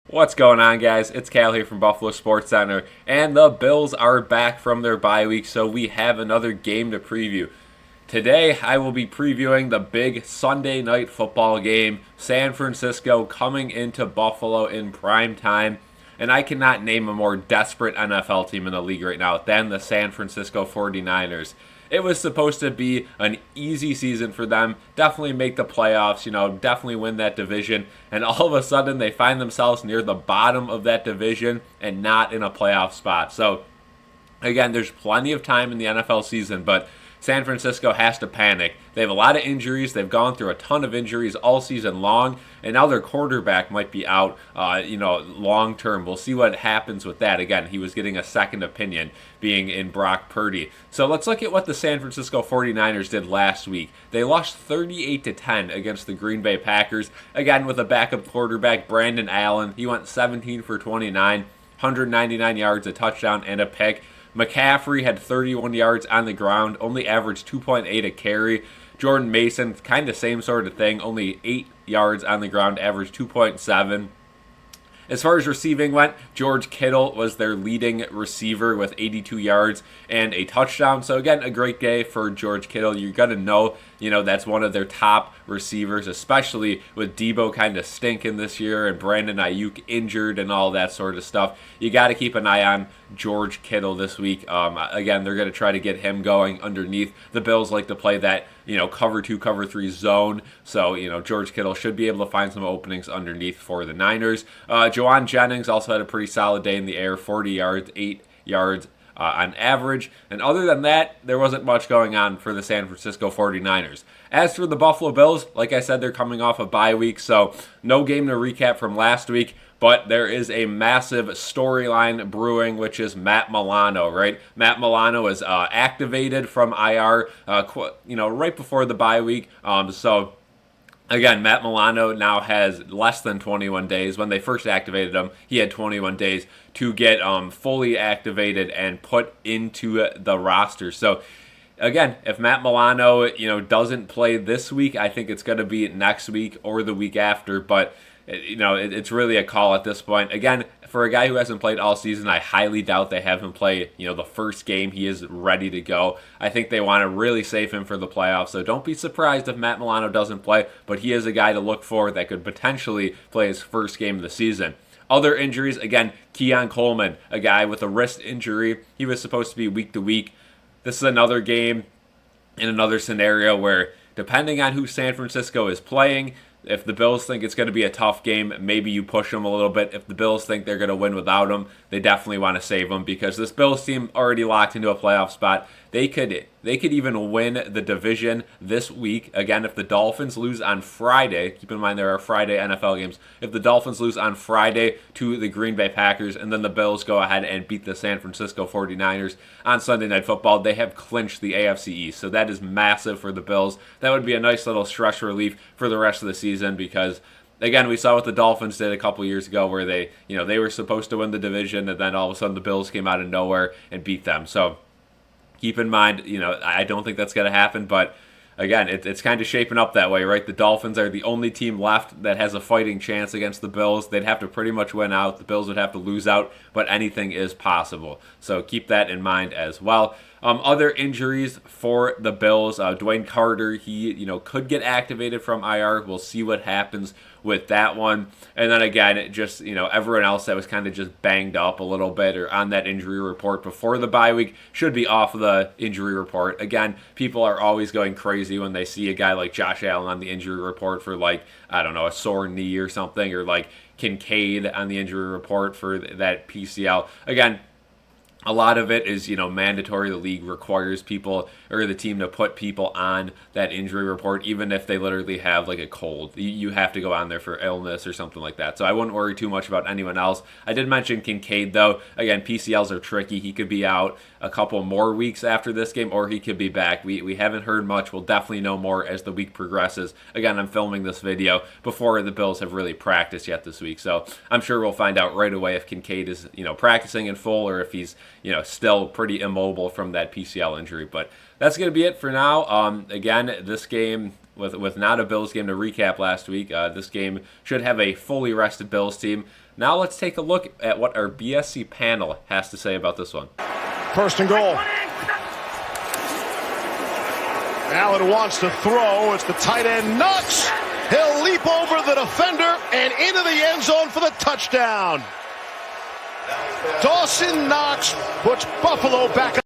What's going on, guys? It's Cal here from Buffalo Sports Center, and the Bills are back from their bye week, so we have another game to preview. Today, I will be previewing the big Sunday night football game, San Francisco coming into Buffalo in prime time, and I cannot name a more desperate NFL team in the league right now than the San Francisco 49ers. It was supposed to be an easy season for them, definitely make the playoffs, definitely win that division, and all of a sudden they find themselves near the bottom of that division and not in a playoff spot. So, again, there's plenty of time in the NFL season, but San Francisco has to panic. They have a lot of injuries. They've gone through a ton of injuries all season long, and now their quarterback might be out, long term. We'll see what happens with that. Again, he was getting a second opinion, being in Brock Purdy. So let's look at what the San Francisco 49ers did last week. They lost 38-10 against the Green Bay Packers. Again, with a backup quarterback, Brandon Allen. He went 17 for 29, 199 yards, a touchdown, and a pick. McCaffrey had 31 yards on the ground, only averaged 2.8 a carry. Jordan Mason, kind of same sort of thing, only 8 yards on the ground, averaged 2.7. As far as receiving went, George Kittle was their leading receiver with 82 yards and a touchdown. So again, a great day for George Kittle. You're going to know, that's one of their top receivers, especially with Debo kind of stinking this year and Brandon Ayuk injured and all that sort of stuff. You got to keep an eye on George Kittle this week. Again, they're going to try to get him going underneath. The Bills like to play that, cover 2, cover 3 zone. So, George Kittle should be able to find some openings underneath for the Niners. Jauan Jennings also had a pretty solid day in the air, 40 yards, 8 yards on average. And other than that, there wasn't much going on for the San Francisco 49ers. As for the Buffalo Bills, like I said, they're coming off a bye week, so no game to recap from last week. But there is a massive storyline brewing, which is Matt Milano, right? Matt Milano is activated from IR, right before the bye week. Again, Matt Milano now has less than 21 days. When they first activated him, he had 21 days to get fully activated and put into the roster. So, again, if Matt Milano, doesn't play this week, I think it's going to be next week or the week after. But it's really a call at this point. Again, for a guy who hasn't played all season, I highly doubt they have him play, the first game. He is ready to go. I think they want to really save him for the playoffs. So don't be surprised if Matt Milano doesn't play, but he is a guy to look for that could potentially play his first game of the season. Other injuries, again, Keon Coleman, a guy with a wrist injury. He was supposed to be week to week. This is another game in another scenario where, depending on who San Francisco is playing, if the Bills think it's going to be a tough game, maybe you push them a little bit. If the Bills think they're going to win without him, they definitely want to save him because this Bills team already locked into a playoff spot. They could even win the division this week. Again, if the Dolphins lose on Friday, keep in mind there are Friday NFL games. If the Dolphins lose on Friday to the Green Bay Packers and then the Bills go ahead and beat the San Francisco 49ers on Sunday Night Football, they have clinched the AFC East. So that is massive for the Bills. That would be a nice little stress relief for the rest of the season because, again, we saw what the Dolphins did a couple years ago where they were supposed to win the division and then all of a sudden the Bills came out of nowhere and beat them. So keep in mind, I don't think that's going to happen, but again, it's kind of shaping up that way, right? The Dolphins are the only team left that has a fighting chance against the Bills. They'd have to pretty much win out. The Bills would have to lose out, but anything is possible. So keep that in mind as well. Other injuries for the Bills, Dwayne Carter, he could get activated from IR. We'll see what happens with that one. And then again, just everyone else that was kind of just banged up a little bit or on that injury report before the bye week should be off of the injury report. Again, people are always going crazy when they see a guy like Josh Allen on the injury report for a sore knee or something, or like Kincaid on the injury report for that PCL. Again, a lot of it is, mandatory. The league requires people or the team to put people on that injury report, even if they literally have like a cold. You have to go on there for illness or something like that. So I wouldn't worry too much about anyone else. I did mention Kincaid, though. Again, PCLs are tricky. He could be out a couple more weeks after this game, or he could be back. We haven't heard much. We'll definitely know more as the week progresses. Again, I'm filming this video before the Bills have really practiced yet this week. So I'm sure we'll find out right away if Kincaid is, practicing in full or if he's, still pretty immobile from that PCL injury. But that's going to be it for now. Again, this game, with not a Bills game to recap last week, this game should have a fully rested Bills team. Now let's take a look at what our BSC panel has to say about this one. First and goal. Allen wants to throw. It's the tight end, Knox. He'll leap over the defender and into the end zone for the touchdown. Dawson Knox puts Buffalo back.